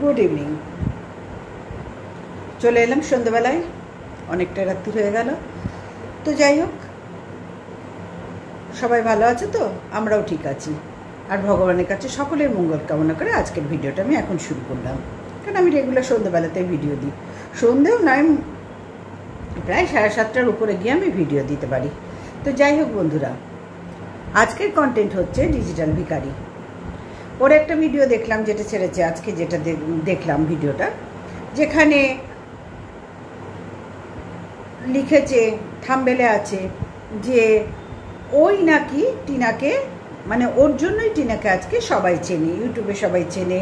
Good evening. চলে এলাম সন্ধ্যেবেলায়, অনেকটা রাত্রি হয়ে গেল। তো যাই হোক, সবাই ভালো আছে তো? আমরাও ঠিক আছি। আর ভগবানের কাছে সকলের মঙ্গল কামনা করে আজকের ভিডিওটা আমি এখন শুরু করলাম। কারণ আমি রেগুলার সন্ধ্যেবেলাতে ভিডিও দিই, সন্ধ্যেও নয়, প্রায় 7:30টার উপরে গিয়ে আমি ভিডিও দিতে পারি। তো যাই হোক বন্ধুরা, আজকের কন্টেন্ট হচ্ছে ডিজিটাল ভিখারি। ওর একটা ভিডিও দেখলাম, যেটা ছেড়েছে আজকে, যেটা দেখলাম ভিডিওটা, যেখানে লিখেছে, থাম্বনেলে আছে যে ওই নাকি টিনাকে, মানে ওর জন্যই টিনাকে আজকে সবাই চেনে, ইউটিউবে সবাই চেনে,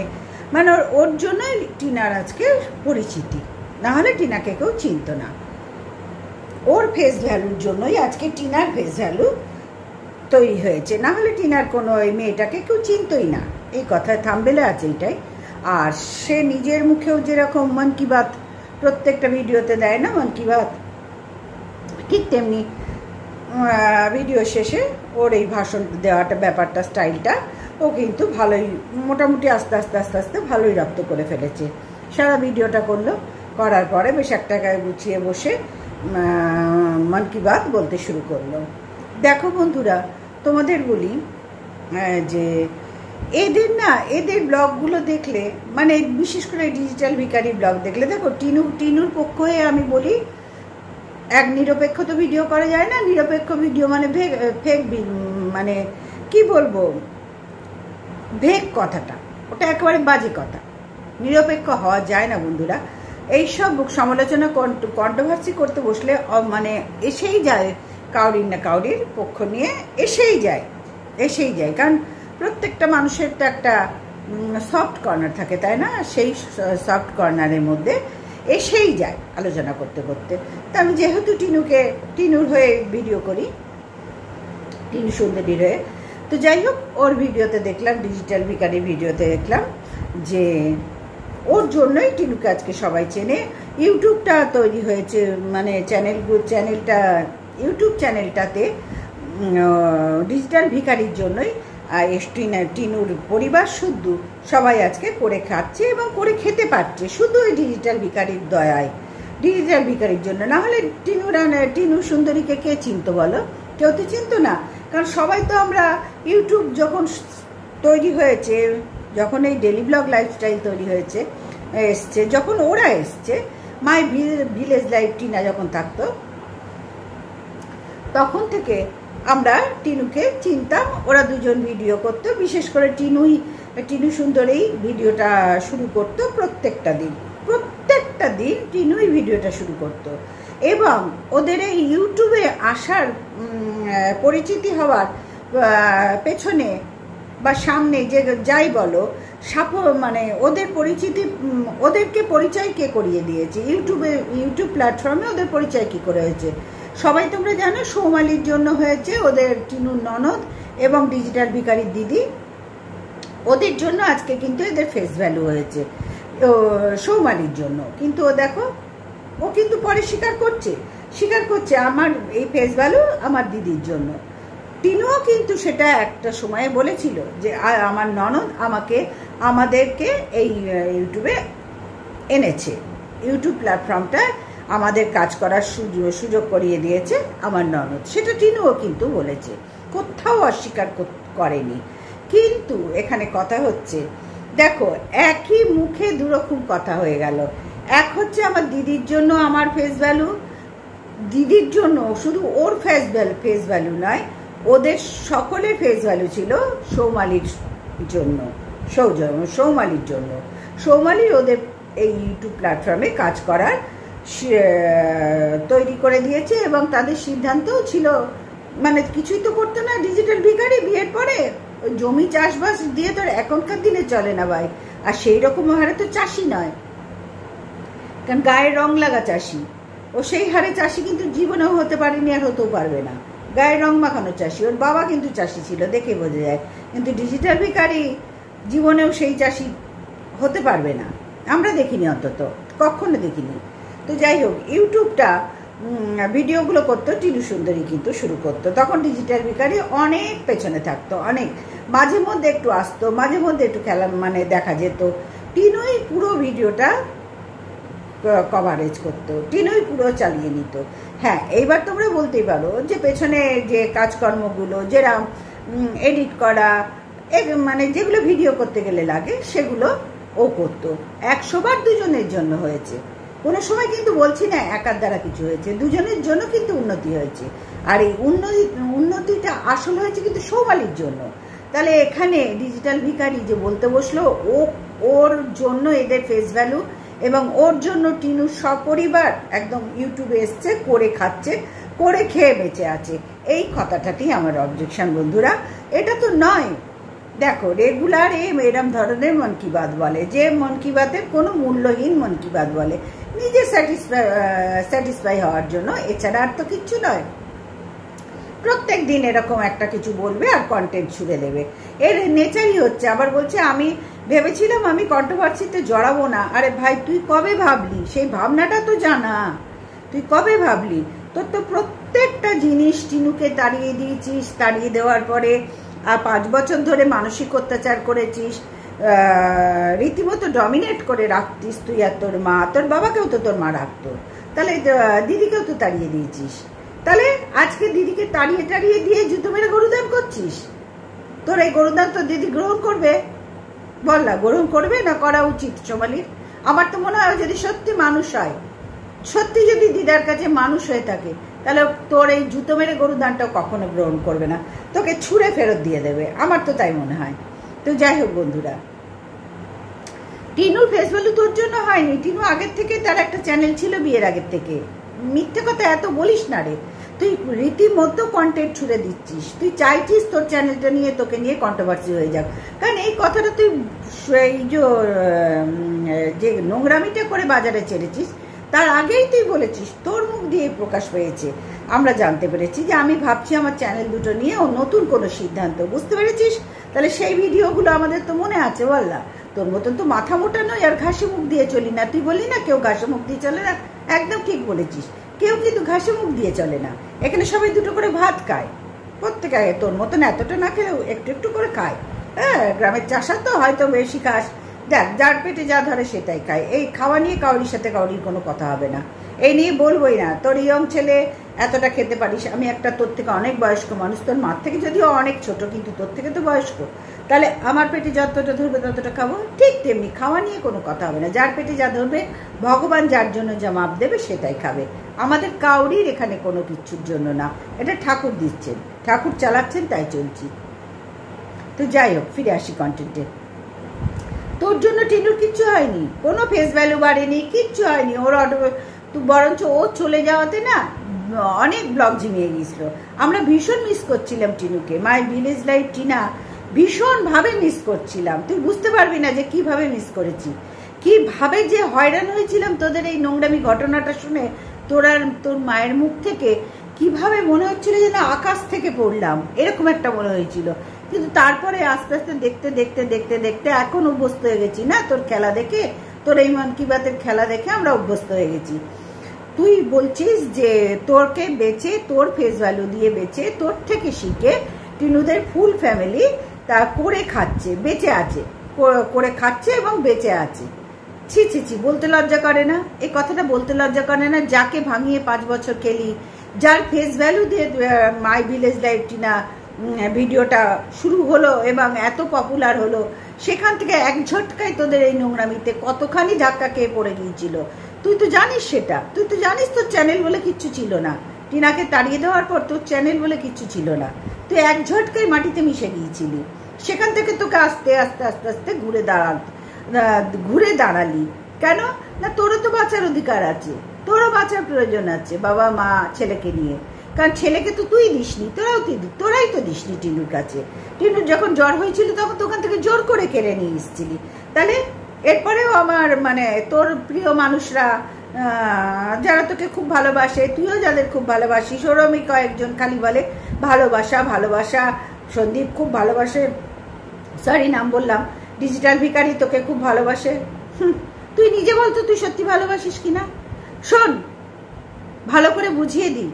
মানে ওর জন্যই টিনার আজকে পরিচিতি, না হলে টিনাকে কেউ চিনত না। ওর ফেস ভ্যালুর জন্যই আজকে টিনার ফেস ভ্যালু তৈরি হয়েছে, না হলে টিনার কোনো ওই মেয়েটাকে কেউ চিনতই না। এই কথায় থাম্বনেলে আছে এটাই। আর সে নিজের মুখেও যেরকম মন কি বাত প্রত্যেকটা ভিডিওতে দেয় না মন কি বাত, ঠিক তেমনি ভিডিও শেষে ওর এই ভাষণ দেওয়াটা, ব্যাপারটা, স্টাইলটা ও কিন্তু ভালোই, মোটামুটি আস্তে আস্তে আস্তে আস্তে ভালোই রপ্ত করে ফেলেছে। সারা ভিডিওটা করলো, করার পরে বেশ একটা গায়ে গুছিয়ে বসে মন কি বাত বলতে শুরু করলো। দেখো বন্ধুরা, তোমাদের বলি যে এদের ব্লগগুলো দেখলে, মানে বিশেষ করে ডিজিটাল ভিখারি ব্লগ দেখলে, দেখো টিনুর পক্ষ হয়ে আমি বলি, এক নিরপেক্ষ তো ভিডিও করা যায় না। নিরপেক্ষ ভিডিও মানে ফেক, মানে কি বলবো, ভেক কথাটা, ওটা একেবারে বাজে কথা। নিরপেক্ষ হওয়া যায় না বন্ধুরা। এইসব সমালোচনা, কন্ট্রোভার্সি করতে বসলে মানে এসেই যায় কাউরির না কাউরির পক্ষ নিয়ে, এসেই যায়। কারণ প্রত্যেকটা মানুষের তো একটা সফট কর্নার থাকে, তাই না? সেই সফট কর্নারের মধ্যে এসেই যায় আলোচনা করতে করতে। তা আমি যেহেতু টিনুর হয়ে ভিডিও করি, টিনু সুন্দরীর হয়ে, তো যাই হোক, ওর ভিডিওতে দেখলাম, ডিজিটাল ভিখারি ভিডিওতে দেখলাম যে ওর জন্যই টিনুকে আজকে সবাই চেনে। ইউটিউবটা তৈরি হয়েছে, মানে ইউটিউব চ্যানেলটাতে ডিজিটাল ভিখারির জন্যই টিনুর পরিবার শুদ্ধ সবাই আজকে করে খাচ্ছে এবং করে খেতে পারছে, শুধু ওই ডিজিটাল ভিখারির দয়ায়, ডিজিটাল ভিখারির জন্য। না হলে টিনু সুন্দরীকে কে চিনত বলো? কেউ তো চিনত না। কারণ সবাই তো আমরা ইউটিউব যখন তৈরি হয়েছে, যখন এই ডেলি ব্লগ লাইফস্টাইল তৈরি হয়েছে, যখন ওরা এসছে, মাই ভিলেজ লাইফ টিনা যখন থাকতো, তখন থেকে আমরা টিনুকে চিনতাম। ওরা দুজন ভিডিও করতো, বিশেষ করে টিনু সুন্দরী ভিডিওটা শুরু করতো প্রত্যেকটা দিন টিনুই ভিডিওটা শুরু করতো। এবং ওদের এই ইউটিউবে আসার, পরিচিতি হওয়ার পেছনে বা সামনে যে যাই বলো, মানে ওদের পরিচিতি, ওদেরকে পরিচয় কে করিয়ে দিয়েছে? ইউটিউব প্ল্যাটফর্মে ওদের পরিচয় কি করে হয়েছে সবাই তোমরা জানো। সৌমালির জন্য হয়েছে, ওদের টিনুর ননদ এবং ডিজিটাল ভিখারির দিদি, ওদের জন্য আজকে কিন্তু এদের ফেস ভ্যালু হয়েছে সৌমালির জন্য। কিন্তু ও দেখো, ও কিন্তু পরে স্বীকার করছে আমার এই ফেস ভ্যালু আমার দিদির জন্য। টিনুও কিন্তু সেটা একটা সময়ে বলেছিল যে আমার ননদ আমাদেরকে এই ইউটিউবে এনেছে, ইউটিউব প্ল্যাটফর্মটা আমাদের কাজ করার সুযোগ করিয়ে দিয়েছে আমার ননদ। সেটা টিনুও কিন্তু বলেছে, কোথাও অস্বীকার করেনি। কিন্তু এখানে কথা হচ্ছে, দেখো, একই মুখে দুরকম কথা হয়ে গেল। এক হচ্ছে আমার দিদির জন্য আমার ফেস ভ্যালু, দিদির জন্য শুধু ওর ফেস ভ্যালু নয়, ওদের সকলের ফেস ভ্যালু ছিল সৌমালির জন্য, সৌমালির ওদের এই ইউটিউব প্ল্যাটফর্মে কাজ করার তৈরি করে দিয়েছে। এবং তাদের সিদ্ধান্তও ছিল, মানে কিছুই তো করতো না ডিজিটাল ভিখারি বিয়ের পরে, ওই জমি চাষবাস দিয়ে তো এখনকার দিনে চলে না ভাই। আর সেই রকম হারে তো চাষি নয়, কারণ গায়ের রং লাগা চাষি। ও সেই হারে চাষি কিন্তু জীবনেও হতে পারেনি, আর হতেও পারবে না। গায়ের রং মাখানো চাষি, ওর বাবা কিন্তু চাষি ছিল, দেখে বোঝা যায়। কিন্তু ডিজিটাল ভিখারি জীবনেও সেই চাষি হতে পারবে না, আমরা দেখিনি, অন্তত কখনো দেখিনি। তো যাই হোক, ইউটিউবটা ভিডিওগুলো করতো টিনু সুন্দরী কিন্তু শুরু করতো, তখন ডিজিটাল ভিখারি অনেক পেছনে থাকতো, অনেক, মাঝে মধ্যে একটু আসতো, মাঝে মধ্যে একটু খেলা মানে দেখা যেত। টিনুই টিনুই পুরো ভিডিওটা কভারেজ করতো, টিনুই পুরো চালিয়ে নিত। হ্যাঁ, এইবার তোমরা বলতেই পারো যে পেছনে যে কাজকর্মগুলো যেরকম এডিট করা, মানে যেগুলো ভিডিও করতে গেলে লাগে সেগুলো ও করতো। 100 বার দুজনের জন্য হয়েছে, কোনো সময় কিন্তু বলছি না একার দ্বারা কিছু হয়েছে, দুজনের জন্য কিন্তু উন্নতি হয়েছে। আর এই উন্নতিটা আসল হয়েছে কিন্তু সৌমালির জন্য। তাহলে এখানে ডিজিটাল ভিখারি যে বলতে বসলো ওর জন্য এদের ফেস ভ্যালু, এবং ওর জন্য টিনু সপরিবার একদম ইউটিউবে এসছে, করে খাচ্ছে, করে খেয়ে বেঁচে আছে। এই কথাটাই আমার অবজেকশন বন্ধুরা, এটা তো নয়। দেখো রেগুলার এরম ধরনের মন কি বাত বলে, যে মন কি বাতের কোনো মূল্যহীন মন কি বাত বলে নিজে স্যাটিসফাই হওয়ার জন্য, এছাড়া আর তো কিচ্ছু নয়। প্রত্যেক দিন এরকম একটা কিছু বলবে আর কন্টেন্ট ছুড়ে দেবে, এর নেচারই হচ্ছে। আবার বলছে আমি ভেবেছিলাম আমি কন্ট্রোভার্সিতে জড়াবো না। আরে ভাই তুই কবে ভাবলি? সেই ভাবনাটা তো জানা, তুই কবে ভাবলি? তোর তো প্রত্যেকটা জিনিস টিনুকে তাড়িয়ে দিয়েছিস, তাড়িয়ে দেওয়ার পরে আর 5 বছর ধরে মানসিক অত্যাচার করেছিস, রীতিমতো ডমিনেট করে রাখতিস তুই আর তোর মা। তোর বাবাকেও তো তোর মা রাখতো, তাহলে দিদিকেও তো তাড়িয়ে দিয়েছিস। তাহলে আজকে দিদিকে তাড়িয়ে দিয়ে জুতো মেরে গরুদান করছিস। তোর এই গরুদান তো দিদি গ্রহণ করবে? বল না, গ্রহণ করবে না করা উচিত সোমালির? আমার তো মনে হয় যদি সত্যি মানুষ হয়, সত্যি যদি দিদার কাছে মানুষ হয়ে থাকে, তাহলে তোর এই জুতো মেরে গরুদানটাও কখনো গ্রহণ করবে না, তোকে ছুঁড়ে ফেরত দিয়ে দেবে। আমার তো তাই মনে হয়। তো যাই হোক বন্ধুরা, টিনুর ফেস ভ্যালু তোর জন্য হয়নি। টিনু আগের থেকে, তার একটা চ্যানেল ছিল বিয়ের আগের থেকে। মিথ্যে কথা এত বলিস না রে, তুই রীতিমতো কন্টেন্ট ছুড়ে দিচ্ছিস। তুই চাইছিস তোর চ্যানেলটা নিয়ে, তোকে নিয়ে কন্ট্রোভার্সি হয়ে যাক, কারণ এই কথাটা তুই এই যে নোংরামিটা করে বাজারে ছেড়েছিস, তার আগেই তুই বলেছিস, তোর মুখ দিয়ে প্রকাশ পেয়েছে, আমরা জানতে পেরেছি যে আমি ভাবছি আমার চ্যানেল দুটো নিয়ে ও নতুন কোনো সিদ্ধান্ত। বুঝতে পেরেছিস? তাহলে সেই ভিডিওগুলো আমাদের তো মনে আছে। বললা তোর মতন তো মাথা মোটা নয় আর ঘাসে মুখ দিয়ে চলি না। তুই বললি না কেউ ঘাসে মুখ দিয়ে চলে না, একদম ঠিক বলেছিস। কেউ কিন্তু ঘাসে মুখ দিয়ে চলে না। এখানে সবাই দুটো করে ভাত খায়, প্রত্যেকে। তোর মতন এতটা না খেলেও একটু একটু করে খায়। হ্যাঁ, গ্রামের চাষা তো হয়তো বেশি খাস। দেখ, যার পেটে যা ধরে সেটাই খায়। এই খাওয়া নিয়ে কাউরির সাথে কাউরির কোনো কথা হবে না, এই নিয়ে বলবোই না। তোর ইয়ং ছেলে এতটা খেতে পারিস, আমি একটা তোর থেকে অনেক বয়স্ক মানুষ, তোর মার থেকে যদিও অনেক ছোট, কিন্তু তোর থেকে তো বয়স্ক। তাহলে আমার পেটে যতটা ধরবে ততটা খাবো। ঠিক তেমনি খাওয়া নিয়ে কোনো কথা হবে না। যার পেটে যা ধরবে, ভগবান যার জন্য যা মাপ দেবে সেটাই খাবে। আমাদের কাউরির এখানে কোনো কিচ্ছুর জন্য না, এটা ঠাকুর দিচ্ছেন, ঠাকুর চালাচ্ছেন, তাই চলছি। তো যাই হোক, ফিরে আসি কন্টেন্টে। তোর জন্য টিনুর কিচ্ছু হয়নি, কোনো ফেস ভ্যালু বাড়েনি, কিচ্ছু হয়নি ওর। বরঞ্চ ও চলে যাওয়াতে না অনেক ব্লগ ঝিমিয়ে গিয়েছিল। আমরা ভীষণ মিস করছিলাম টিনুকে। মাই ভিলেজ লাইফ টিনা ভীষণভাবে মিস করছিলাম। তুই বুঝতে পারবি না যে কিভাবে মিস করেছি, কিভাবে যে হয়রান হয়েছিলাম তোদের এই নোংরামি ঘটনাটা শুনে। তোর মায়ের মুখ থেকে কিভাবে মনে হচ্ছিল যেন আকাশ থেকে পড়লাম, এরকম একটা মনে হয়েছিল। কিন্তু তারপরে আস্তে আস্তে দেখতে দেখতে দেখতে দেখতে এখন অভ্যস্ত হয়ে গেছি না তোর খেলা দেখে, তোর এই মন কি বাতের খেলা দেখে আমরা অভ্যস্ত হয়ে গেছি। তুই বলছিস যে তোরকে বেচে, তোর ফেস ভ্যালু দিয়ে বেচে, তোর থেকে শিখে টিনুদের ফুল ফ্যামিলি তা করে খাচ্ছে, বেঁচে আছে, করে খাচ্ছে এবং বেঁচে আছে। ছি ছি ছি, বলতে লজ্জা করে না? এই কথাটা বলতে লজ্জা করে না? যাকে ভাঙিয়ে 5 বছর খেলি, যার ফেস ভ্যালু দিয়ে মাই ভিলেজ লাইফ টিনা ভিডিওটা শুরু হলো এবং এত পপুলার হলো, সেখান থেকে এক ঝটকায় তোদের এই নোংরামিতে কতখানি ধাক্কা খেয়ে পড়ে গিয়েছিল। তুই তো জানিস সেটা, তুই তো জানিস তোর চ্যানেল বলে কিচ্ছু ছিল না। টিনাকে তাড়িয়ে দেওয়ার পর তোর চ্যানেল বলে কিচ্ছু ছিল না, তুই এক ঝটকায় মাটিতে মিশে গিয়েছিলি। সেখান থেকে তোকে আস্তে আস্তে আস্তে আস্তে ঘুরে দাঁড়ালি। কেন না? তোরও তো বাঁচার অধিকার আছে, তোরও বাঁচার প্রয়োজন আছে বাবা মা ছেলেকে নিয়ে। কারণ ছেলেকে তো তুই দিসনি, তোরাই তো দিসনি টিনুর কাছে। টিনুর যখন জ্বর হয়েছিল তখন তো ওখান থেকে জোর করে কেড়ে নিয়ে এসেছিলি। তাহলে এরপরেও আমার মানে তোর প্রিয় মানুষরা যারা তোকে খুব ভালোবাসে, তুইও যাদের খুব ভালোবাসিস, ওরও আমি কয়েকজন খালি বলে ভালোবাসা ভালোবাসা। সন্দীপ খুব ভালোবাসে, সরি নাম বললাম, ডিজিটাল ভিখারি তোকে খুব ভালোবাসে। তুই নিজে বলতো তুই সত্যি ভালোবাসিস কিনা? শোন, ভালো করে বুঝিয়ে দিই,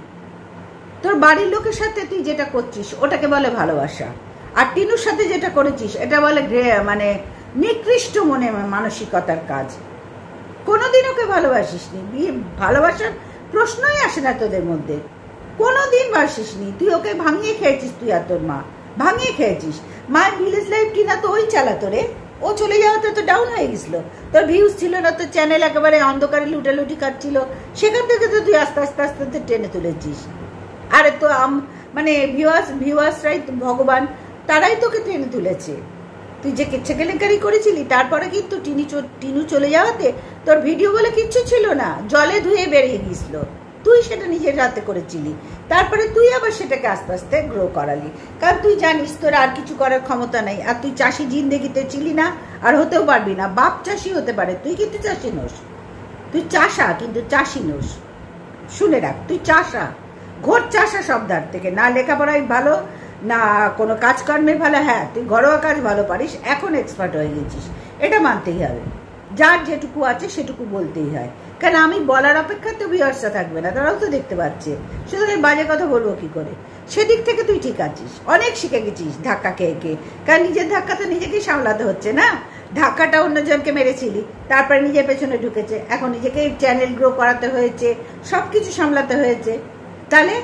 তোর বাড়ির লোকের সাথে তুই যেটা করছিস ওটাকে বলে ভালোবাসা, আর টিনুর সাথে যেটা করেছিস এটা বলে মানে নিকৃষ্ট মনে মানসিকতার কাজ। কোনোদিন ওকে ভালোবাসিসনি, ভালোবাসার প্রশ্নই আসে না তোদের মধ্যে, কোনোদিন বাসিসনি। তুই ওকে ভাঙিয়ে খেয়েছিস, তুই আর তোর মা ভাঙিয়ে খেয়েছিস। মায়ের ভিলেজ লাইফ টিনা তো ওই চালাতো রে, ও চলে যাওয়াতে তো ডাউন হয়ে গেছিল, তোর ভিউজ ছিল না, তোর চ্যানেল একেবারে অন্ধকারে লুটালুটি কাটছিল, সেখান থেকে তো তুই আস্তে আস্তে আস্তে আস্তে টেনে তুলেছিস। আরে তো মানে ভিউয়ার্সরাই ভগবান, তারাই তোকে টেনে তুলেছে। তুই যে কেচ্ছা কেলেঙ্কারি করেছিলি, তারপরে কিন্তু টিনু চলে যাওয়াতে তোর ভিডিও বলে কিচ্ছু ছিল না, জলে ধুয়ে বেরিয়ে গিয়েছিল। তুই সেটা নিজের হাতে করেছিলি, তারপরে তুই আবার সেটাকে আস্তে আস্তে গ্রো করালি, কারণ তুই জানিস তোর আর কিছু করার ক্ষমতা নেই, আর তুই চাষি জিন্দেগিতে ছিলি না, আর হতেও পারবি না। বাপ চাষি হতে পারে, তুই কিন্তু চাষি নোস, তুই চাষা কিন্তু চাষি নোস, শুনে রাখ, তুই চাষা, ঘোর চাষা শব্দার থেকে। না লেখাপড়াই ভালো, না কোনো কাজকর্মে ভালো। হ্যাঁ, তুই ঘরোয়া কাজ ভালো পারিস, এখন এক্সপার্ট হয়ে গেছিস, এটা মানতেই হবে। যার যেটুকু আছে সেটুকু বলতেই হয়, কারণ আমি বলার অপেক্ষা তো ভিউয়ার্সরা থাকবে না, তারাও তো দেখতে পাচ্ছে, সুতরাং বাজে কথা বলবো কি করে। সেদিক থেকে তুই ঠিক আছিস, অনেক শিখে গেছিস ধাক্কা খেয়ে খেয়ে, কারণ নিজের ধাক্কা তো নিজেকেই সামলাতে হচ্ছে না। ধাক্কাটা অন্যজনকে মেরেছিলি, তারপরে নিজের পেছনে ঢুকেছে, এখন নিজেকে চ্যানেল গ্রো করাতে হয়েছে, সব কিছু সামলাতে হয়েছে। তাহলে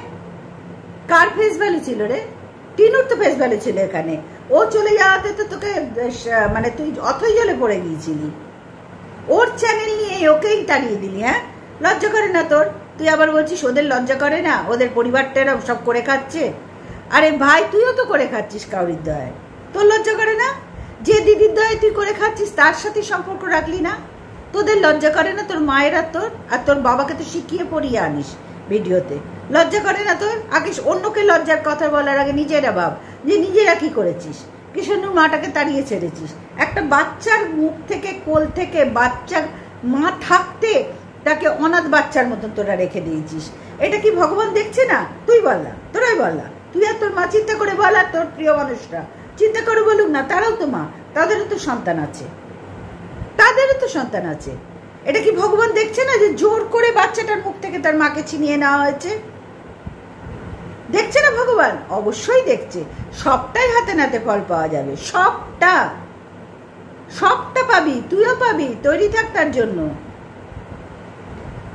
কার ফেস ভ্যালু ছিল রে? টিনুর তো ফেস ভ্যালু ছিল এখানে। ও চলে যাওয়াতে তো তোকে মানে তুই অথই জলে পড়ে গিয়েছিলি, ওর চ্যানেল নিয়ে ওকেই তাড়িয়ে দিলি। হ্যাঁ, লজ্জা করে না তোর? তুই আবার বলছিস ওদের লজ্জা করে না, ওদের পরিবারটা সব করে খাচ্ছে। আরে ভাই, তুইও তো করে খাচ্ছিস কাউরির দয়ায়, তোর লজ্জা করে না? যে দিদির দয়ায় তুই করে খাচ্ছিস তার সাথে সম্পর্ক রাখলি না, তোদের লজ্জা করে না? তোর মায়ের আর তোর বাবাকে তো শিখিয়ে পড়িয়ে আনিস ভিডিওতে, লজ্জা করে না তোর? আগে অন্যকে লজ্জার কথা বলার আগে নিজেরা ভাব যে নিজেরা কি করেছিস। কিষাণুর মাটাকে তাড়িয়ে ছেড়েছিস, একটা বাচ্চার মুখ থেকে, কোল থেকে বাচ্চার মা থাকতে তাকে অনাথ বাচ্চার মতন তোরা রেখে দিয়েছিস। এটা কি ভগবান দেখছে না? তুই বল না, তোরাই বল না, তুই আর তোর মা চিন্তা করে বল, আর তোর প্রিয় মানুষরা চিন্তা করে বলুক না, তারাও তো মা, তাদেরও তো সন্তান আছে, তাদেরও তো সন্তান আছে। এটা কি ভগবান দেখছে না যে জোর করে বাচ্চাটার মুখ থেকে তার মাকে ছিনিয়ে নেওয়া হয়েছে? দেখছে না ভগবান? অবশ্যই দেখছে। সবটাই হাতে নাতে ফল পাওয়া যাবে, সবটা সবটা পাবি, তুইও পাবি, তৈরি থাক তার জন্য,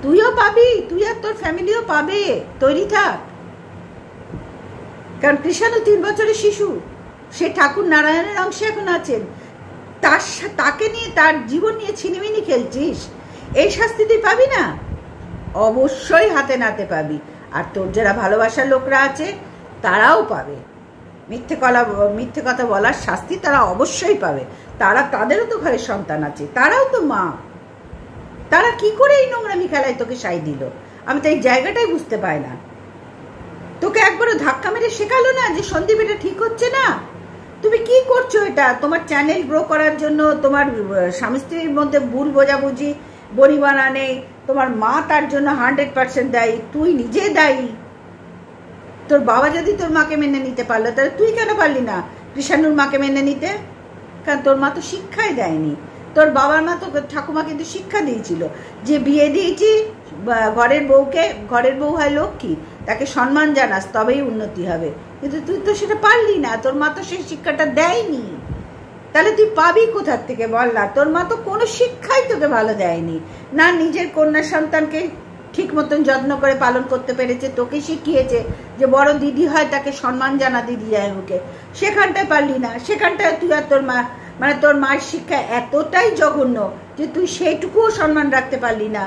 তুইও পাবি, তুই আর তোর ফ্যামিলিও পাবে, তৈরি থাক। কারণ কৃষাণু 3 বছরের শিশু, সে ঠাকুর নারায়ণের অংশে এখন আছেন, তাকে নিয়ে, তার জীবন নিয়ে ছিনিমিনি খেলছিস, এই শাস্তি তুই পাবি না? অবশ্যই হাতে নাতে পাবি। আর তোর যারা ভালোবাসার লোকরা আছে তারাও পাবে, মিথ্যে কথা বলার শাস্তি তারা অবশ্যই পাবে। তাদেরও তো ঘরের সন্তান আছে, তারাও তো মা, তারা কি করে এই নোংরামি খেলায় তোকে সাই দিল? আমি তো এই জায়গাটাই বুঝতে পাই না। তোকে একবারও ধাক্কা মেরে শেখালো না যে সন্দীপ এটা ঠিক হচ্ছে না? তুমি কি করছো এটা? তোমার চ্যানেল গ্রো করার জন্য তোমার স্বামী স্ত্রীর মধ্যে ভুল বোঝাবুঝি, বনিবানা নেই, তোমার মা তার জন্য 100% দায়ী, তুই নিজে দায়ী। তোর বাবা যদি তোর মাকে মেনে নিতে পারলো, তাহলে তুই কেন পারলি না কৃষাণুর মাকে মেনে নিতে? কারণ তোর মা তো শিক্ষাই দেয়নি। তোর বাবার মা তো, ঠাকুমা কিন্তু শিক্ষা দিয়েছিল যে বিয়ে দিয়েছি ঘরের বউকে, ঘরের বউ হয় লক্ষ্মী, তাকে সম্মান জানাস তবেই উন্নতি হবে, কিন্তু তুই তো সেটা পারলি না, তোর মা তো সেই শিক্ষাটা দেয়নি। তাহলে তুই পাবি কোথার থেকে বল না? তোর মা তো কোনো শিক্ষাই তোকে ভালো দেয়নি, না নিজের কন্যা সন্তানকে ঠিক মতন যত্ন করে পালন করতে পেরেছে, তোকে শিখিয়েছে যে বড় দিদি হয় তাকে সম্মান জানা, দিদি যায় ওকে, সেখানটায় পারলি না। সেখানটায় তুই আর তোর মা, মানে তোর মায়ের শিক্ষা এতটাই জঘন্য যে তুই সেইটুকুও সম্মান রাখতে পারলি না,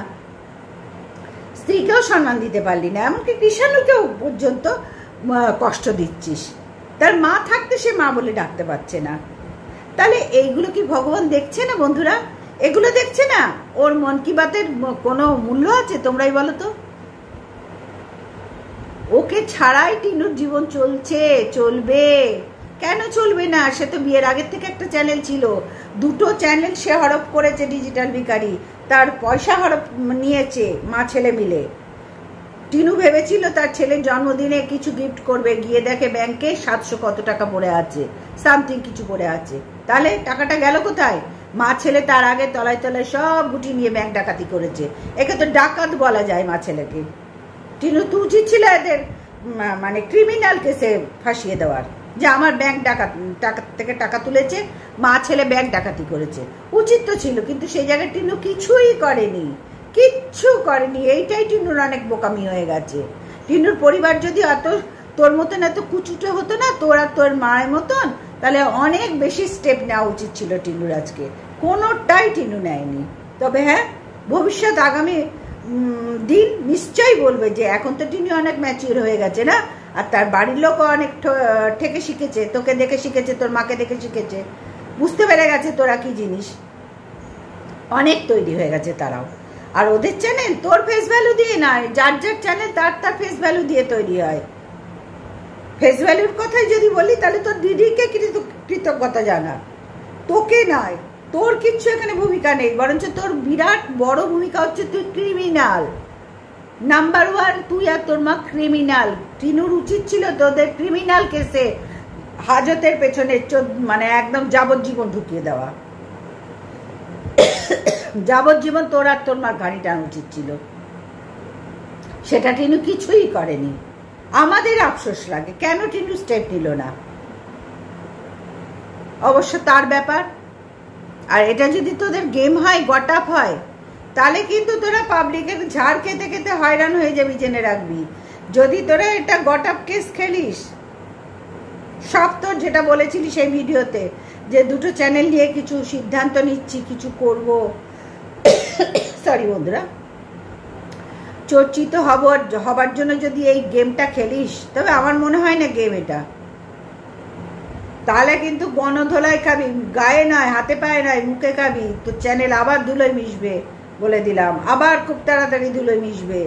স্ত্রীকেও সম্মান দিতে পারলি না, এমনকি কৃষাণুকেও পর্যন্ত কষ্ট দিচ্ছিস। তার মা থাকতে সে মা বলে ডাকতে পারছে না। তাহলে এইগুলো কি ভগবান দেখছে না বন্ধুরা? এগুলো দেখছে না? ওর মন কি বাতের কোনো মূল্য আছে? তোমরাই বলো তো। ওকে ছাড়াই টিনুর জীবন চলছে, চলবে। কেন চলবে না? সে তো বিয়ের আগের থেকে একটা চ্যানেল ছিল, 2টো চ্যানেল সে হরপ করেছে, ডিজিটাল ভিখারি, তার পয়সা হরপ নিয়েছে মা ছেলে মিলে। টিনু ভেবেছিল তার ছেলের জন্মদিনে কিছু গিফট করবে, গিয়ে দেখে ব্যাংকে 700 কত টাকা পড়ে আছে, সামথিং কিছু পড়ে আছে। তাহলে টাকাটা গেল কোথায়? মা ছেলে তার আগে তলায় তলায় সব গুটি নিয়ে ব্যাংক ডাকাতি করেছে। একে তো ডাকাত বলা যায় মা ছেলেকে। টিনু তো উচিত ছিল এদের মানে ক্রিমিনাল কেসে ফাঁসিয়ে দেওয়ার, যে আমার ব্যাংক টাকা থেকে টাকা তুলেছে, মা ছেলে ব্যাংক ডাকাতি করেছে। উচিত তো ছিল, কিন্তু সেই জায়গায় টিনু কিছুই করেনি, কিচ্ছু করেনি। এইটাই টিনুর অনেক বোকামি হয়ে গেছে। টিনুর পরিবার যদি অত তোর মতন এত কুচুটে হতো না, তোর আর তোর মায়ের মতন, তাহলে অনেক বেশি স্টেপ নেওয়া উচিত ছিল টিনুর। আজকে কোনোটাই টিনু নেয়নি। তবে হ্যাঁ, ভবিষ্যৎ আগামী দিন নিশ্চয়ই বলবে যে এখন তো টিনু অনেক ম্যাচিউর হয়ে গেছে না, আর তার বাড়ির লোকও অনেক থেকে শিখেছে, তোকে দেখে শিখেছে, তোর মাকে দেখে শিখেছে, বুঝতে পেরে গেছে তোরা কি জিনিস, অনেক তৈরি হয়ে গেছে তারাও। আর ওদের চ্যানেল তোর ফেস ভ্যালু দিয়ে নয়, যার যার চ্যানেল তার ফেস ভ্যালু দিয়ে তৈরি হয়। ফেস ভ্যালুর কথাই যদি বলি, তাহলে তোর দিদিকে কৃতজ্ঞতা জানা, তোকে নয়। তোর কিচ্ছু এখানে ভূমিকা নেই, বরঞ্চ তোর বিরাট বড় ভূমিকা হচ্ছে তুই ক্রিমিনাল। নাম্বার 1 তুই আর তোর মা ক্রিমিনাল। টিনুর উচিত ছিল তোদের ক্রিমিনাল কেসে হাজতের পেছনে মানে একদম যাবজ্জীবন ঢুকিয়ে দেওয়া। যাবজ্জীবন তোর আর তোর মার গাড়ি টানা উচিত ছিল, সেটা টিনু কিছুই করেনি। আমাদের আফসোস লাগে কেন টিনু স্টেপ নিল না, অবশ্য তার ব্যাপার। আর এটা যদি তোদের গেম হয়, গট আপ হয়, তাহলে কিন্তু তোরা পাবলিকের ঝাড় খেতে খেতে হয়রান হয়ে যাবি, জেনে রাখবি। যদি তোরা এটা গট আপ কেস খেলিস, সব তোর যেটা বলেছিলি সেই ভিডিওতে, যে দুটো চ্যানেল নিয়ে কিছু সিদ্ধান্ত নিচ্ছি, কিছু করব, সরি বন্ধুরা, চর্চিত হবার জন্য যদি এই গেমটা খেলিস, তবে আমার মনে হয় না গেম এটা। তাহলে কিন্তু গণধোলাই খাবি, গায়ে নয়, হাতে পায়ে নয়, মুখে খাবি। তো চ্যানেল আবার ধুলোয় মিশবে, বলে দিলাম, আবার খুব তাড়াতাড়ি ধুলোয় মিশবে।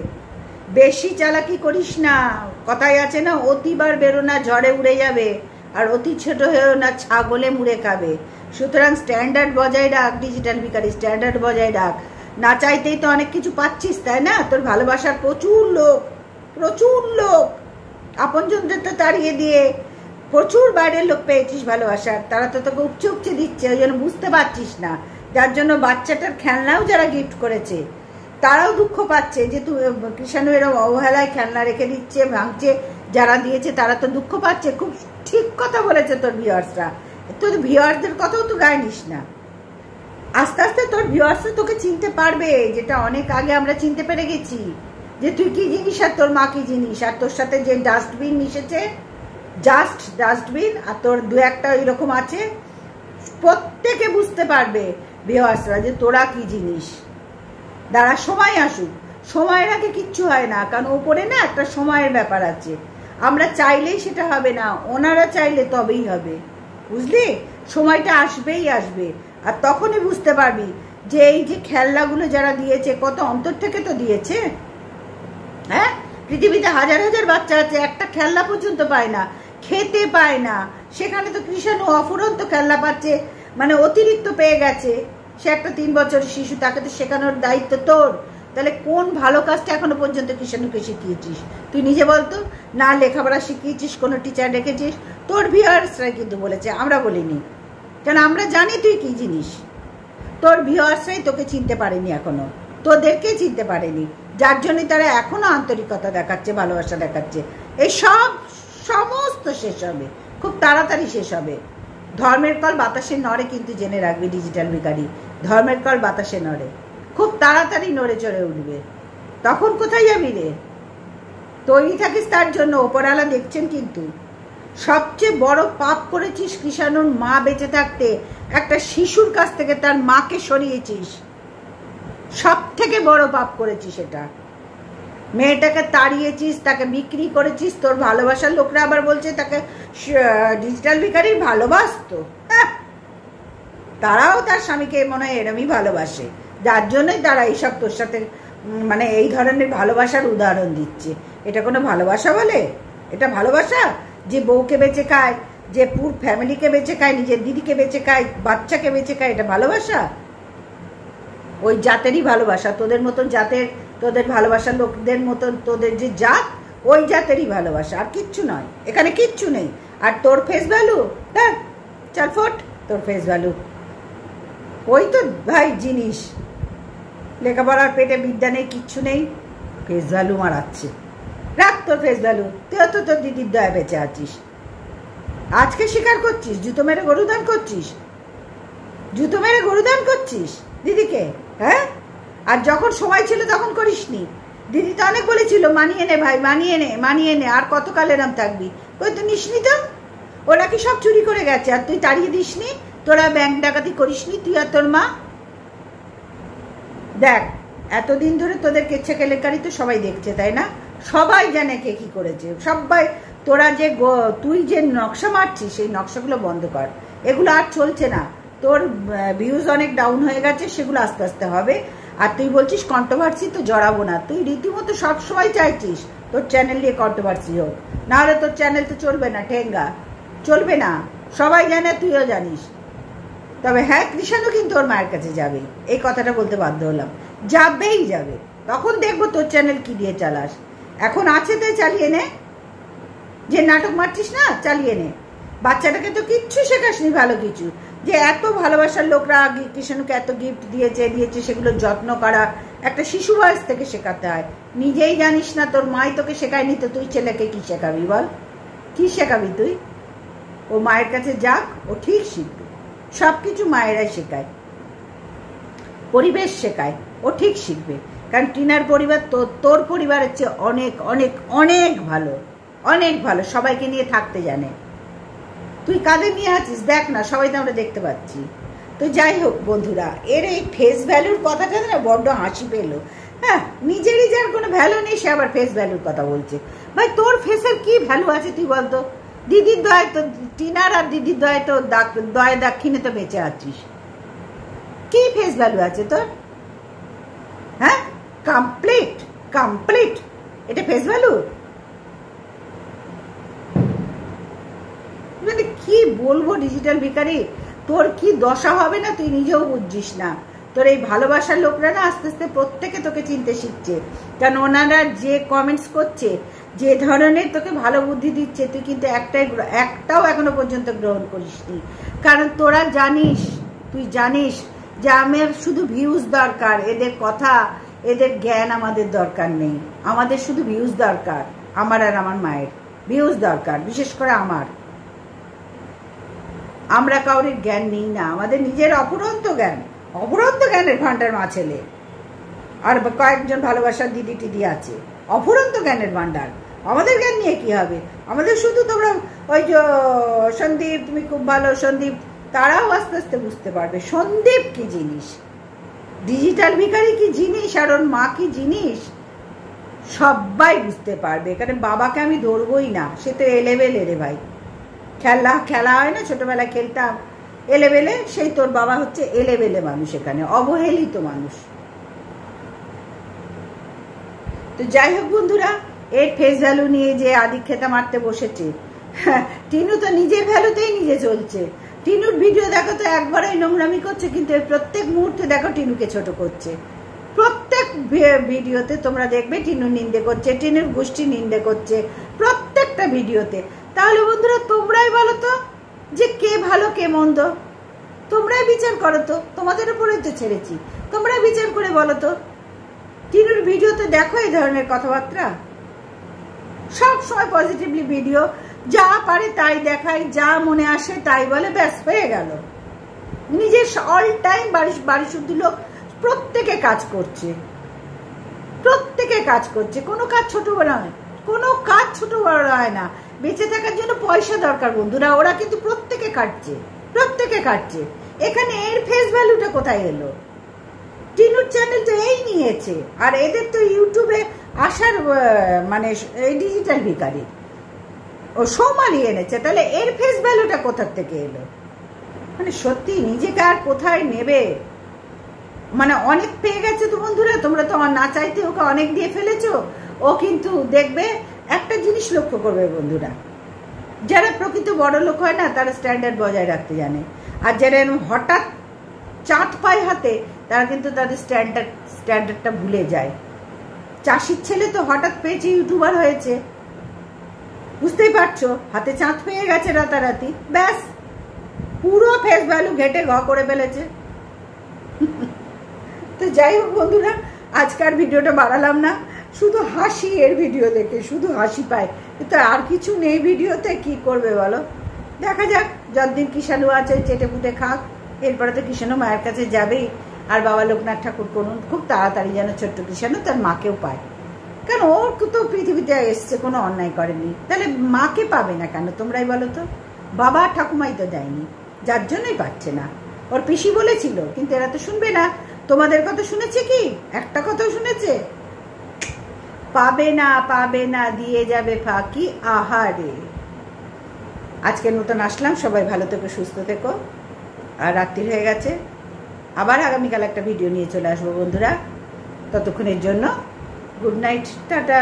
বেশি চালাকি করিস না, কথাই আছে না, অতিবার বেরো না ঝড়ে উড়ে যাবে, আর অতি ছোট হয়েও না ছাগলে মুড়ে খাবে। সুতরাং স্ট্যান্ডার্ড বজায় রাখ, ডিজিটাল ভিখারি, স্ট্যান্ডার্ড বজায় রাখ। না চাইতেই তো অনেক কিছু পাচ্ছিস, তাই না? তোর ভালোবাসার প্রচুর লোক আপনজনদের তো তাড়িয়ে দিয়ে প্রচুর বাইরের লোক পেয়েছিস ভালোবাসার, তারা তো তোকে উপচে দিচ্ছে, ওই জন্য বুঝতে পারছিস না। যার জন্য বাচ্চাটার খেলনাও যারা গিফট করেছে তারাও দুঃখ পাচ্ছে যে তুই কৃষাণু এরকম অবহেলায় খেলনা রেখে দিচ্ছে, ভাঙছে। যারা দিয়েছে তারা তো দুঃখ পাচ্ছে। খুব ঠিক কথা বলেছে তোর ভিউয়ার্সরা। তোর ভিউয়ার্সদের কথাও তো গায়ে নিস না। আস্তে আস্তে তোর ভিউয়ার্সরা তোকে চিনতে পারবে, যেটা অনেক আগে আমরা চিনতে পেরে গেছি, যে তুই কি জিনিস আর তোর মা কি জিনিস। আর তোর সাথে যে ডাস্টবিন মিশেছে, জাস্ট ডাস্টবিন, আর তোর দু একটা এরকম আছে, প্রত্যেকে বুঝতে পারবে ভিউয়ার্সরা যে তোরা কি জিনিস। দাঁড়া, সময় আসুক, সময়ের আগে কিচ্ছু হয় না, কারণ ওপরে না একটা সময়ের ব্যাপার আছে। আমরা চাইলেই সেটা হবে না, ওনারা চাইলে তবেই হবে, বুঝলি? সময়টা আসবেই আসবে, আর তখনই বুঝতে পারবি যে এই যে খেলনাগুলো যারা দিয়েছে, কত অন্তর থেকে তো দিয়েছে। হ্যাঁ, পৃথিবীতে হাজার হাজার বাচ্চা আছে, একটা খেলনা পর্যন্ত পায় না, খেতে পায় না। সেখানে তো কৃষাণু অফুরন্ত খেলনা পাচ্ছে, মানে অতিরিক্ত পেয়ে গেছে। সে একটা 3 বছরের শিশু, তাকে তো শেখানোর দায়িত্ব তোর। তাহলে কোন ভালো কাজটা এখনো পর্যন্ত কৃষাণুকে শিখিয়েছিস? তুই নিজে বলতো না, লেখাপড়া শিখিয়েছিস, কোনো টিচার রেখেছিস? তোর ভিউয়ার্সরাই কিন্তু বলেছে, আমরা বলিনি, কেন আমরা জানি তুই কি জিনিস। তোর ভিউয়ার্সরাই তোকে চিনতে পারেনি এখনো, তোদেরকে চিনতে পারেনি, যার জন্য তারা এখনো আন্তরিকতা দেখাচ্ছে, ভালোবাসা দেখাচ্ছে। এই সমস্ত শেষ হবে, খুব তাড়াতাড়ি শেষ হবে। ধর্মের কল বাতাসে নড়ে, কিন্তু জেনে রাখবি ডিজিটাল ভিখারি, ধর্মের কল বাতাসে নড়ে, খুব তাড়াতাড়ি নড়ে চড়ে উঠবে। তখন কোথায় যাবি রে? তৈরি থাকিস তার জন্য, ওপরওয়ালা দেখছেন। কিন্তু সবচেয়ে বড় পাপ করেছিস কৃষাণুর মা বেঁচে থাকতে, একটা শিশুর কাছ থেকে তার মাকে সরিয়েছিস, সব থেকে বড় পাপ করেছিস এটা। মেয়েটাকে তাড়িয়েছিস, তাকে বিক্রি করেছিস। তোর ভালোবাসার লোকরা আবার বলছে তাকে ডিজিটাল ভিখারি ভালোবাসতো। তারাও তার স্বামীকে মনে হয় এরমই ভালোবাসে, যার জন্যই তারা এইসব তোর সাথে মানে এই ধরনের ভালোবাসার উদাহরণ দিচ্ছে। এটা কোনো ভালোবাসা বলে? এটা ভালোবাসা? যে বউকে বেঁচে খায়, যে পুর ফ্যামিলিকে বেঁচে খায়, নিজের দিদিকে বেঁচে খায়, বাচ্চাকে বেঁচে খায়, এটা ভালোবাসা? ওই জাতেরই ভালোবাসা, তোদের মতন জাতের, তোদের ভালোবাসার লোকদের মতন তোদের যে জাত, ওই জাতেরই ভালোবাসা, আর কিচ্ছু নয়, এখানে কিচ্ছু নেই। আর তোর ফেস ভ্যালু, চল ফোট, তোর ফেস ভ্যালু ওই তো ভাই জিনিস, লেখাপড়ার পেটে বিদ্যা নেই, কিচ্ছু নেই, ফেস ভ্যালু মারাচ্ছে। রাখ তোর ফেস ভ্যালু, তুইও তো তোর দিদির দয়া বেঁচে আছিস। আজকে স্বীকার করছিস জুতো মেরে গরুদান করছিস, জুতো মেরে গরুদান করছিস দিদিকে? হ্যাঁ, আর যখন সময় ছিল তখন করিসনি। দিদি তো অনেক বলেছিল মানিয়ে নে ভাই, মানিয়ে নে মানিয়ে নে, আর কতকাল এরম থাকবি? কই তো নিসনি তো। ওরা কি সব চুরি করে গেছে আর তুই তাড়িয়ে দিসনি? তোরা ব্যাংক ডাকাতি করিসনি তুই আর তোর মা? দেখ, এতদিন ধরে তোদের কেচ্ছা কেলেঙ্কারি তো সবাই দেখছে, তাই না? সবাই জানে কে কি করেছে, সবাই। তোরা যে তুই যে নকশা মারছিস সেই নকশাগুলো বন্ধ কর, এগুলো আর চলছে না। তোর ভিউজ অনেক ডাউন হয়ে গেছে, সেগুলো আস্তে আস্তে হবে। আর তুই বলছিস কন্ট্রোভার্সি তো জড়াবো না, তুই রীতিমতো সবসময় চাইছিস তোর চ্যানেল নিয়ে কন্ট্রোভার্সি হোক, নাহলে তোর চ্যানেল তো চলবে না, ঠেঙ্গা চলবে না, সবাই জানে, তুইও জানিস। তবে হ্যাঁ, কৃষাণও কিন্তু ওর মায়ের কাছে যাবে, এই কথাটা বলতে বাধ্য হলাম, যাবেই যাবে। তখন দেখবো তোর চ্যানেল কি দিয়ে চালাস। এখন আছে তো চালিয়ে নে, যে নাটক মারছিস না চালিয়ে নে। বাচ্চাটাকে তো কিচ্ছু শেখাসনি ভালো কিছু, যে এত ভালোবাসার লোকরা কৃষ্ণকে এত গিফট দিয়েছে সেগুলো যত্ন করা একটা শিশু বয়স থেকে শেখাতে হয়। নিজেই জানিস না, তোর মাই তোকে শেখায়নি, তো তুই ছেলেকে কি শেখাবি বল? কি শেখাবি তুই? ও মায়ের কাছে যাক, ও ঠিক শিখবে। সবকিছু মায়েরাই শেখায়, পরিবেশ শেখায়, ও ঠিক শিখবে। কারণ টিনার পরিবার তোর পরিবারের চেয়ে অনেক অনেক অনেক ভালো, অনেক ভালো, সবাইকে নিয়ে থাকতে জানে। তুই কাদের নিয়ে আছিস দেখ না, সবাই তো আমরা দেখতে পাচ্ছি। তো যাই হোক বন্ধুরা, এর এই ফেস ভ্যালুর কথাটা না বড্ড হাসি পেলো। হ্যাঁ, নিজেরই যার কোনো ভ্যালু নেই সে আবার ফেস ভ্যালুর কথা বলছে। ভাই, তোর ফেসের কি ভ্যালু আছে তুই বলতো? দিদির দয় তো, টিনার আর দিদির দয় তো দয় দাক্ষিণে তো বেঁচে আছিস, কি ফেস ভ্যালু আছে তোর? হ্যাঁ, কমপ্লিট কমপ্লিট, এটা ফেস ভ্যালু? মানে কি বলবো ডিজিটাল ভিখারি, তোর কি দশা হবে না তুই নিজেও বুঝছিস না। তোর এই ভালোবাসার লোকরা না আস্তে আস্তে প্রত্যেকে তোকে চিনতে শিখছে, কারণ ওনারা যে কমেন্টস করছে, যে ধরনের তোকে ভালো বুদ্ধি দিচ্ছে, তুই কিন্তু একটাও এখনো পর্যন্ত গ্রহণ করিসনি। কারণ তোরা জানিস, তুই জানিস যে আমার শুধু ভিউজ দরকার, এদের কথা এদের জ্ঞান আমাদের দরকার নেই। আমাদের শুধু ভিউজ দরকার, আমার আর আমার মায়ের ভিউজ দরকার, বিশেষ করে আমার। আমরা কাউরির জ্ঞান নেই না, আমাদের নিজের অফুরন্ত জ্ঞান, অফুরন্ত জ্ঞানের ভান্ডার মা ছেলে, আর কয়েকজন ভালোবাসার দিদি টিদি আছে, অফুরন্ত জ্ঞানের ভান্ডার। আমাদের জ্ঞান নিয়ে কি হবে? আমাদের শুধু তোমরা ওই যে সন্দীপ, তুমি খুব ভালো সন্দীপ, তারাও আস্তে আস্তে বুঝতে পারবে সন্দীপ কি জিনিস, ডিজিটাল ভিখারি কি জিনিস, আর ওর মা কি জিনিস, সবাই বুঝতে পারবে। এখানে বাবাকে আমি ধরবই না, সে তো এলেবেলে রে ভাই, খেলা হয় না, ছোটবেলায় খেলতাম এলেবেলে, সেই তোর বাবা হচ্ছে এলেবেলে মানুষ, এখানে অবহেলিত মানুষ। তো যাই হোক বন্ধুরা, এর ফেস ভ্যালু নিয়ে যে আদিক্ষেতা মারতে বসেছে, টিনু তো নিজের ভ্যালুতেই নিজে চলছে। টিনুর ভিডিও দেখো তো একবারই নোংরামি করছে, কিন্তু এর প্রত্যেক মুহূর্তে দেখো টিনুকে ছোট করছে। প্রত্যেক ভিডিওতে তোমরা দেখবে টিনুর নিন্দে করছে, টিনুর গোষ্ঠী নিন্দে করছে, প্রত্যেকটা ভিডিওতে। তাহলে বন্ধুরা তোমরাই বলো তো যে কে ভালো কে মন্দ, তোমরাই বিচার করো তো, তোমাদের উপরে তো ছেড়েছি, তোমরা বিচার করে বলো তো। টিনুর ভিডিওতে দেখো এই ধরনের কথাবার্তা, সব সময় পজিটিভলি ভিডিও, যা পারে তাই দেখায়, যা মনে আসে তাই বলে, ব্যাস হয়ে গেল। নিজের অল টাইম বাড়ি শুদ্ধ লোক, প্রত্যেকে কাজ করছে, প্রত্যেকে কাজ করছে, কোনো কাজ ছোট বড় নয়, কোনো কাজ ছোট বড় হয় না। বেঁচে থাকার জন্য পয়সা দরকার বন্ধুরা, ওরা কিন্তু প্রত্যেকে কাটছে, প্রত্যেকে কাটছে। এখানে এর ফেস ভ্যালুটা কোথায় এলো? টিনুর চ্যানেল তো এই নিয়েছে, আর এদের তো ইউটিউবে আসার মানে এই ডিজিটাল ভিখারি ও সোমালি এনেছে, তাহলে এর ফেস ভ্যালুটা কোথার থেকে এলো? মানে সত্যি নিজেকে আর কোথায় নেবে, মানে অনেক পেয়ে গেছে তো বন্ধুরা। তোমরা তো আমার না চাইতে ওকে অনেক দিয়ে ফেলেছো। ও কিন্তু দেখবে একটা জিনিস লক্ষ্য করবে বন্ধুরা, যারা প্রকৃত বড় লোক হয় না তারা স্ট্যান্ডার্ড বজায় রাখতে জানে, আর যারা হঠাৎ চাট পায় হাতে তারা কিন্তু তাদের স্ট্যান্ডার্ডটা ভুলে যায়। চাষির ছেলে তো হঠাৎ পেয়েছে, ইউটিউবার হয়েছে, বুঝতেই পারছো, হাতে চাঁদ পেয়ে গেছে রাতারাতি, ব্যাস পুরো ফেস ভ্যালু ঘেটে ঘ করে ফেলেছে। তো যাই হোক বন্ধুরা, আজকার ভিডিওটা বাড়ালাম না, শুধু হাসি, এর ভিডিও দেখে শুধু হাসি পায়, কিন্তু আর কিছু নেই ভিডিওতে, কি করবে বলো? দেখা যাক, যতদিন কিষাণু আছে চেটে পুটে খাক, এরপরে তো কিষাণু মায়ের কাছে যাবেই। আর বাবা লোকনাথ ঠাকুর করুন খুব তাড়াতাড়ি যেন ছোট্ট কিষাণু তার মাকেও পায়, কেন ওর তো পৃথিবীতে এসছে, কোনো অন্যায় করেনি, তাহলে মাকে পাবে না কেন তোমরাই বলো তো? বাবা ঠাকুমাই তো দেয়নি, যার জন্যই পাচ্ছে না। ওর পিসি বলেছিল, কিন্তু এরা তো শুনবে না। তোমাদের কথা শুনেছে কি? একটা কথাও শুনেছে? পাবে না, পাবে না, দিয়ে যাবে ফাঁকি। আহারে, আজকে নতুন আসলাম, সবাই ভালো থেকো, সুস্থ থেকো। আর রাত্রি হয়ে গেছে, আবার আগামীকাল একটা ভিডিও নিয়ে চলে আসবো বন্ধুরা। ততক্ষণের জন্য গুড নাইট, টাটা।